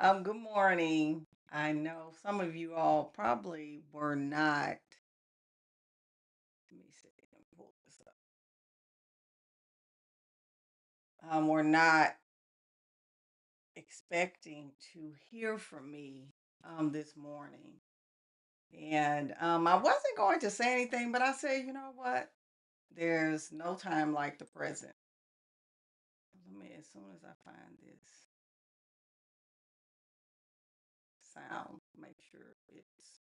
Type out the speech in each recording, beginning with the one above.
Good morning. I know some of you all probably were not, let me see, let me pull this up. Were not expecting to hear from me this morning. And I wasn't going to say anything, but I said, you know what? There's no time like the present. Let me, as soon as I find this sound, make sure it's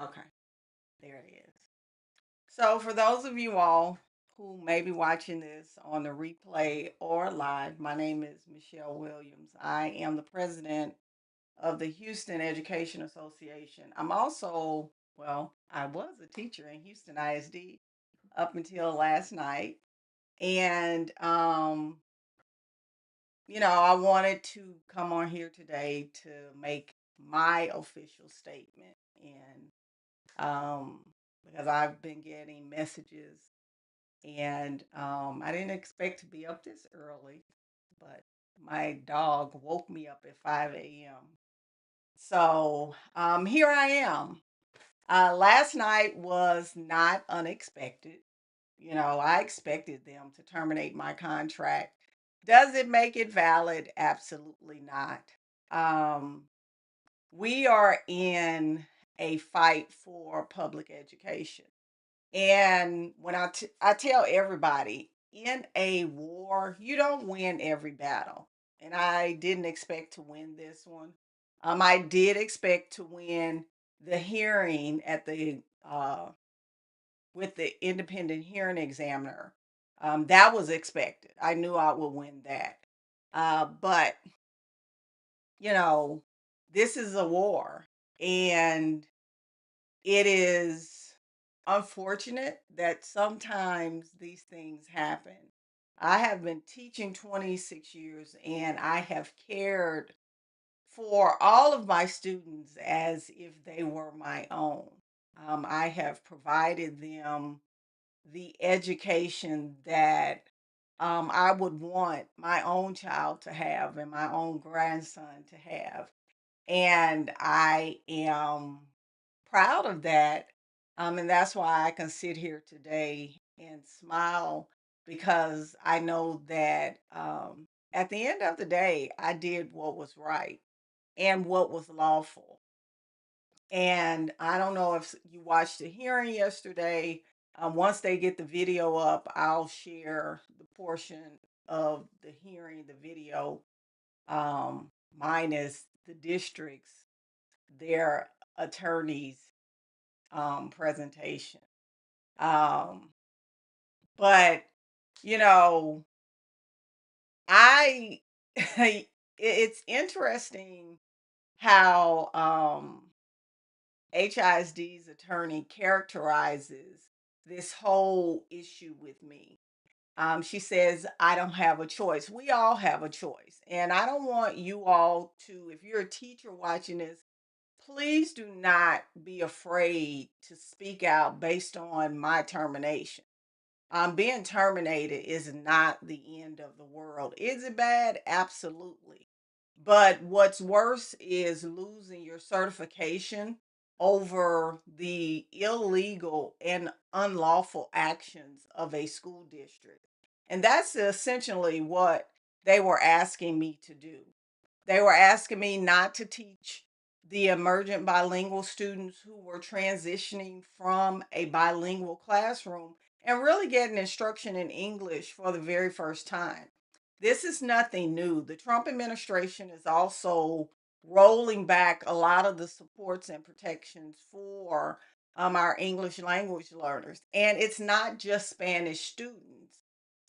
okay. There it is. So, for those of you all who may be watching this on the replay or live, my name is Michelle Williams. I am the president of the Houston Education Association. I'm also, well, I was a teacher in Houston ISD up until last night. And, I wanted to come on here today to make my official statement. And because I've been getting messages and I didn't expect to be up this early, but my dog woke me up at 5 a.m. So here I am. Last night was not unexpected. I expected them to terminate my contract. Does it make it valid? Absolutely not. Um, we are in a fight for public education. And when I tell everybody, in a war, you don't win every battle. And I didn't expect to win this one. I did expect to win the hearing at the with the independent hearing examiner. That was expected. I knew I would win that. But you know, this is a war, and it is unfortunate that sometimes these things happen. I have been teaching 26 years and I have cared for all of my students as if they were my own. I have provided them the education that I would want my own child to have and my own grandson to have. And I am proud of that. And that's why I can sit here today and smile because I know that at the end of the day, I did what was right and what was lawful. And I don't know if you watched the hearing yesterday. Once they get the video up, I'll share the portion of the hearing, the video, minus the districts, their attorneys presentation. Um, but you know, I it's interesting how HISD's attorney characterizes this whole issue with me. She says, I don't have a choice. We all have a choice. And I don't want you all to, if you're a teacher watching this, please do not be afraid to speak out based on my termination. Being terminated is not the end of the world. Is it bad? Absolutely. But what's worse is losing your certification over the illegal and unlawful actions of a school district. And that's essentially what they were asking me to do. They were asking me not to teach the emergent bilingual students who were transitioning from a bilingual classroom and really getting instruction in English for the very first time. This is nothing new. The Trump administration is also rolling back a lot of the supports and protections for our English language learners. And it's not just Spanish students.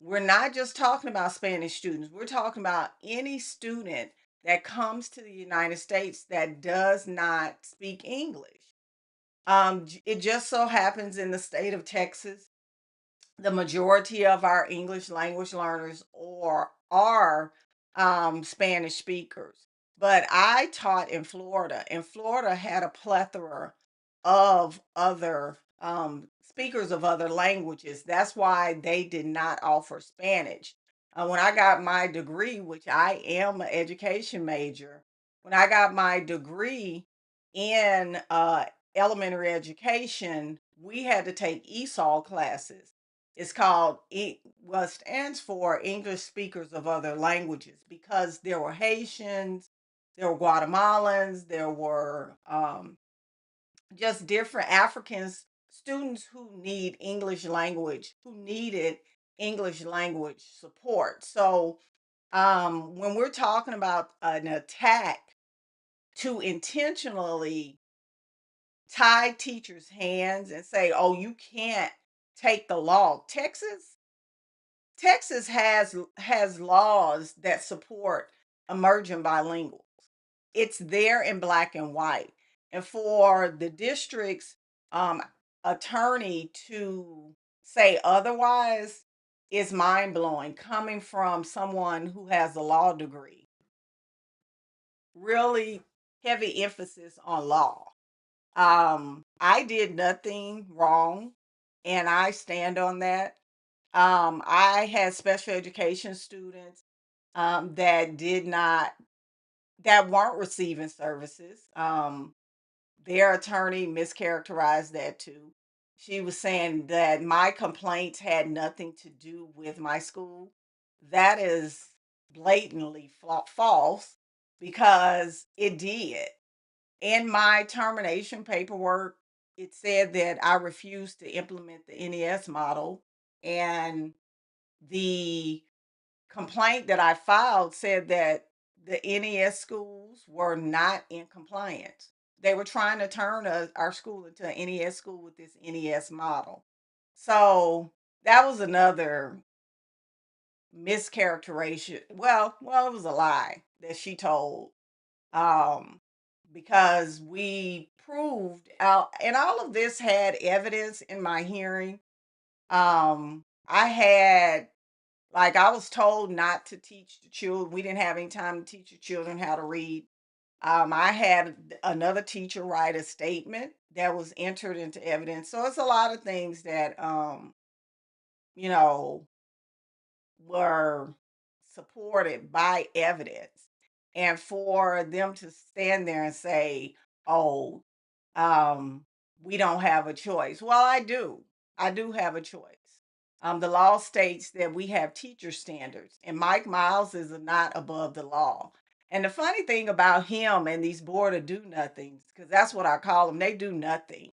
We're not just talking about Spanish students, we're talking about any student that comes to the United States that does not speak English. It just so happens in the state of Texas, the majority of our English language learners are Spanish speakers. But I taught in Florida, and Florida had a plethora of other speakers of other languages. That's why they did not offer Spanish. When I got my degree, which I am an education major, when I got my degree in elementary education, we had to take ESOL classes. It's called well, it stands for English Speakers of Other Languages, because there were Haitians, there were Guatemalans, there were just different Africans, students who needed English language support. So when we're talking about an attack to intentionally tie teachers' hands and say, "Oh, you can't take the law," Texas has laws that support emerging bilinguals. It's there in black and white. And for the district's um, attorney to say otherwise is mind blowing, coming from someone who has a law degree. Really heavy emphasis on law. I did nothing wrong, and I stand on that. I had special education students that did not that weren't receiving services. Their attorney mischaracterized that too. She was saying that my complaints had nothing to do with my school. That is blatantly false, because it did. In my termination paperwork, it said that I refused to implement the NES model, and the complaint that I filed said that the NES schools were not in compliance. They were trying to turn our school into an NES school with this NES model. So that was another mischaracterization. Well, it was a lie that she told, um, because we proved out, and all of this had evidence in my hearing. I had Like, I was told not to teach the children. We didn't have any time to teach the children how to read. I had another teacher write a statement that was entered into evidence. So it's a lot of things that you know, were supported by evidence. And for them to stand there and say, "Oh, um, we don't have a choice." Well, I do. I do have a choice. The law states that we have teacher standards, and Mike Miles is not above the law. And the funny thing about him and these board of do nothings, because that's what I call them, they do nothing,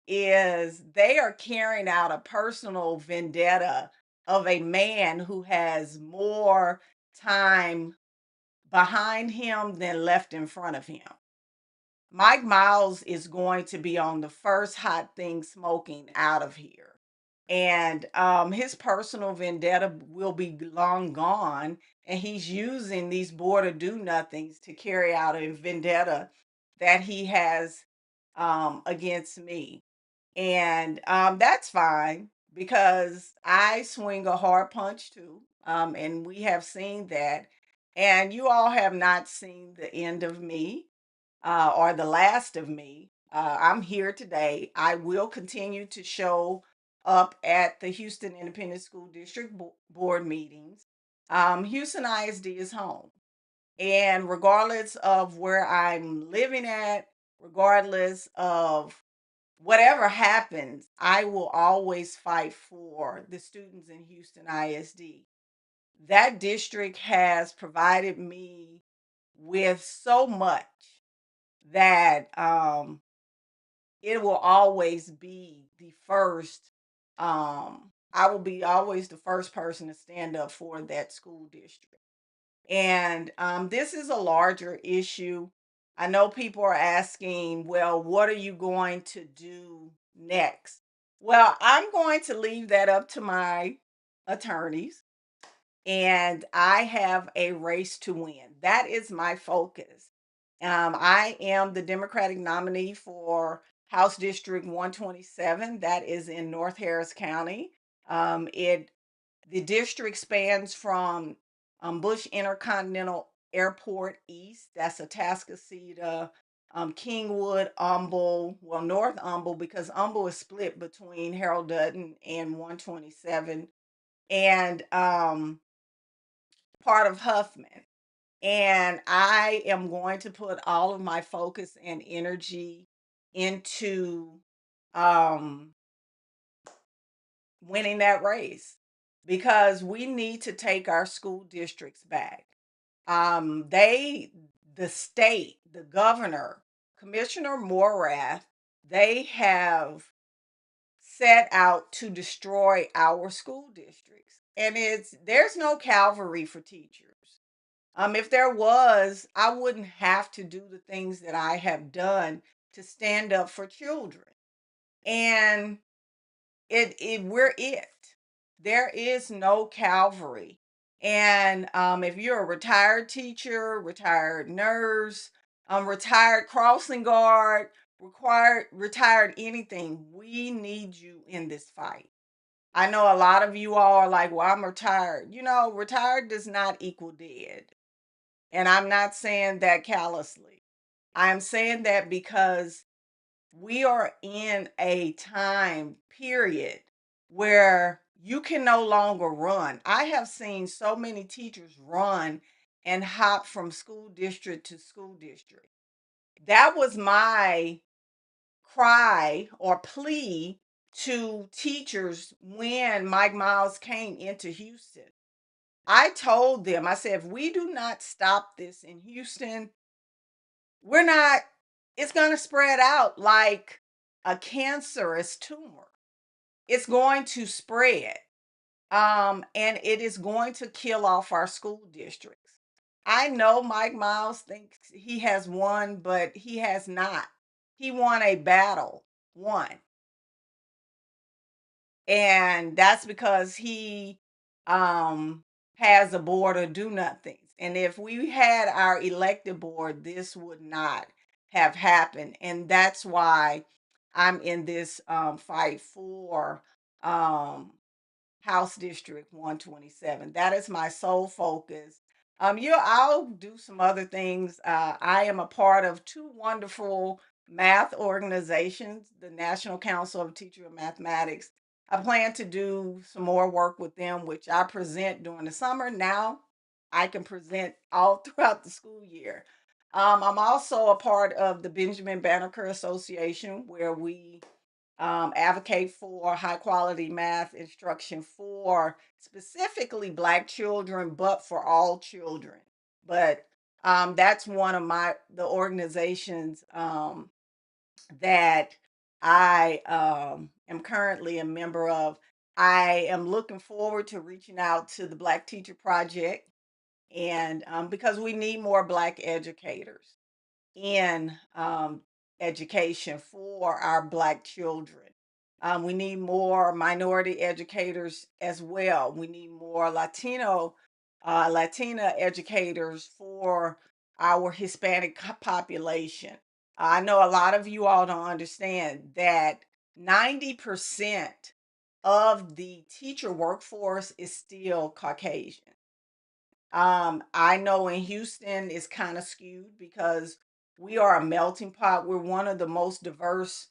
is they are carrying out a personal vendetta of a man who has more time behind him than left in front of him. Mike Miles is going to be on the first hot thing smoking out of here. And his personal vendetta will be long gone. And he's using these board of do nothings to carry out a vendetta that he has against me. And that's fine, because I swing a hard punch too. And we have seen that. And you all have not seen the end of me, or the last of me. I'm here today. I will continue to show up at the Houston Independent School District Board meetings. Houston ISD is home. And regardless of where I'm living at, regardless of whatever happens, I will always fight for the students in Houston ISD. That district has provided me with so much that it will always be the first. I will be always the first person to stand up for that school district. And this is a larger issue. I know people are asking, well, what are you going to do next? Well, I'm going to leave that up to my attorneys, and I have a race to win. That is my focus. I am the Democratic nominee for House District 127. That is in North Harris County. It The district spans from Bush Intercontinental Airport East, that's Atascocita, Kingwood, Humble, well, North Humble, because Humble is split between Harold Dutton and 127. and part of Huffman. And I am going to put all of my focus and energy into um, winning that race because we need to take our school districts back. The state, the governor, Commissioner Morath, they have set out to destroy our school districts. And there's no Calvary for teachers. If there was, I wouldn't have to do the things that I have done to stand up for children. And we're it. There is no Calvary. And if you're a retired teacher, retired nurse, retired crossing guard, retired anything, we need you in this fight. I know a lot of you all are like, well, I'm retired. Retired does not equal dead. And I'm not saying that callously. I'm saying that because we are in a time period where you can no longer run. I have seen so many teachers run and hop from school district to school district. That was my cry or plea to teachers when Mike Miles came into Houston. I told them, I said, if we do not stop this in Houston, we're not, it's going to spread out like a cancerous tumor. It's going to spread. And it is going to kill off our school districts. I know Mike Miles thinks he has won, but he has not. He won a battle, won. And that's because he has a board of do nothings. And if we had our elected board, this would not have happened. And that's why I'm in this fight for House District 127. That is my sole focus. I'll do some other things. I am a part of two wonderful math organizations, the National Council of Teacher of Mathematics. I plan to do some more work with them, which I present during the summer. Now I can present all throughout the school year. I'm also a part of the Benjamin Banneker Association, where we advocate for high quality math instruction for specifically Black children, but for all children. But that's one of the organizations that I am currently a member of. I am looking forward to reaching out to the Black Teacher Project, and because we need more Black educators in education for our Black children. We need more minority educators as well. We need more Latina educators for our Hispanic population. I know a lot of you all don't understand that 90% of the teacher workforce is still Caucasian. I know in Houston it's kind of skewed because we are a melting pot. We're one of the most diverse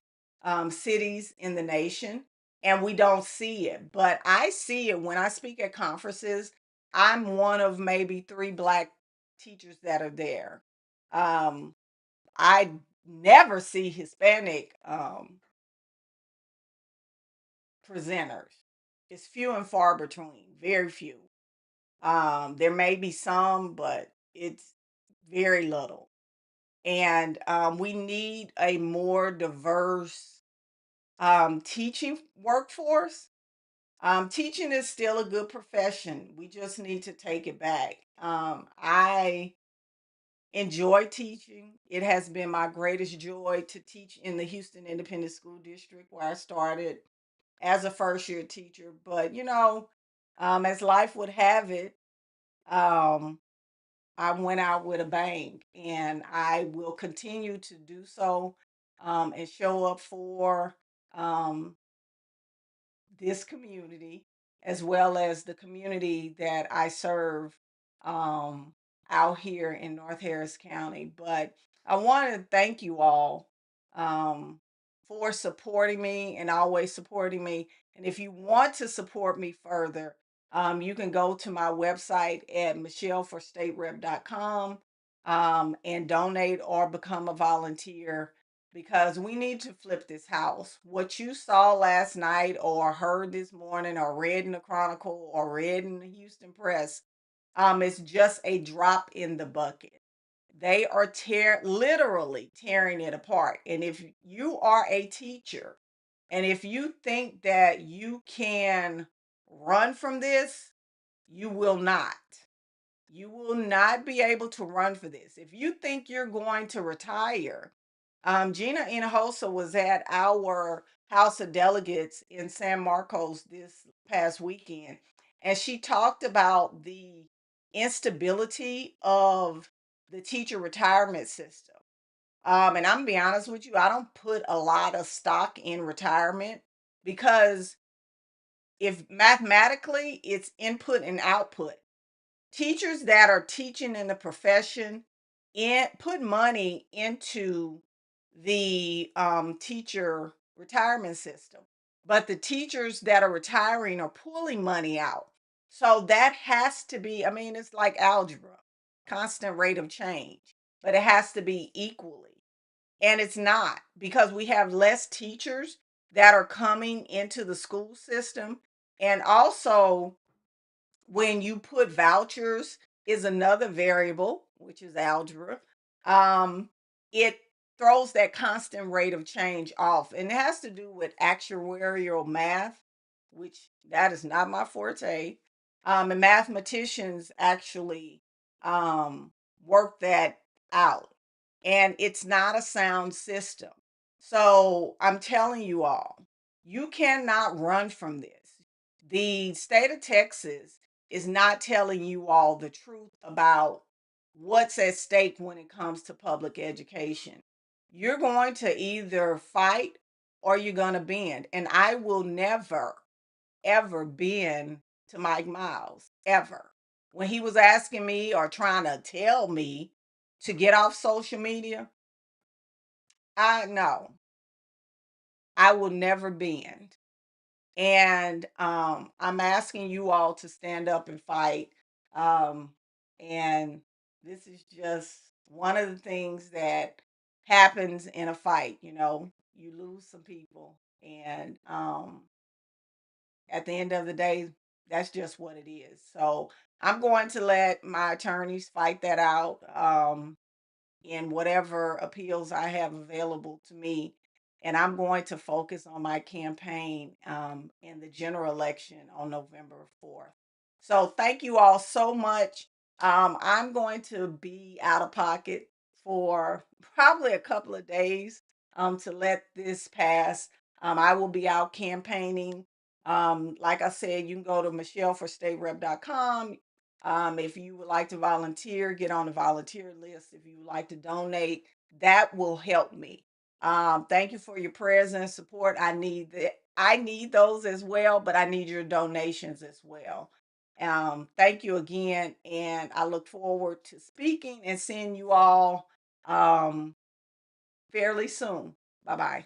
cities in the nation, and we don't see it. But I see it when I speak at conferences. I'm one of maybe three Black teachers that are there. Um, I never see Hispanic presenters. It's few and far between, very few. There may be some, but it's very little. And we need a more diverse teaching workforce. Teaching is still a good profession. We just need to take it back. I enjoy teaching. It has been my greatest joy to teach in the Houston Independent School District, where I started as a first year teacher. But, as life would have it, um, I went out with a bang, and I will continue to do so and show up for um, this community as well as the community that I serve um, out here in North Harris County. But I want to thank you all um, for supporting me and always supporting me. And if you want to support me further, You can go to my website at michelleforstaterep.com and donate or become a volunteer because we need to flip this house. What you saw last night or heard this morning or read in the Chronicle or read in the Houston Press, is just a drop in the bucket. They are literally tearing it apart. And if you are a teacher and if you think that you can run from this, you will not. You will not be able to run for this. If you think you're going to retire, Gina Hinojosa was at our House of Delegates in San Marcos this past weekend, and she talked about the instability of the teacher retirement system. And I'm gonna be honest with you, I don't put a lot of stock in retirement because if mathematically it's input and output, teachers that are teaching in the profession put money into the teacher retirement system, but the teachers that are retiring are pulling money out. So that has to be, I mean, it's like algebra, constant rate of change, but it has to be equally. And it's not because we have less teachers that are coming into the school system. And also, when you put vouchers is another variable, which is algebra. It throws that constant rate of change off, and it has to do with actuarial math, which that is not my forte. And mathematicians actually work that out, and it's not a sound system. So I'm telling you all, you cannot run from this. The state of Texas is not telling you all the truth about what's at stake when it comes to public education. You're going to either fight or you're going to bend. And I will never, ever bend to Mike Miles, ever. When he was asking me or trying to tell me to get off social media, I know I will never bend. And I'm asking you all to stand up and fight. Um, and this is just one of the things that happens in a fight. You lose some people, and at the end of the day, that's just what it is. So I'm going to let my attorneys fight that out. In whatever appeals I have available to me. And I'm going to focus on my campaign in the general election on November 4th. So thank you all so much. I'm going to be out of pocket for probably a couple of days to let this pass. I will be out campaigning. Like I said, you can go to michelleforstaterep.com. If you would like to volunteer, get on the volunteer list. If you would like to donate, that will help me. Thank you for your prayers and support. I need those as well, but I need your donations as well. Thank you again, and I look forward to speaking and seeing you all fairly soon. Bye bye.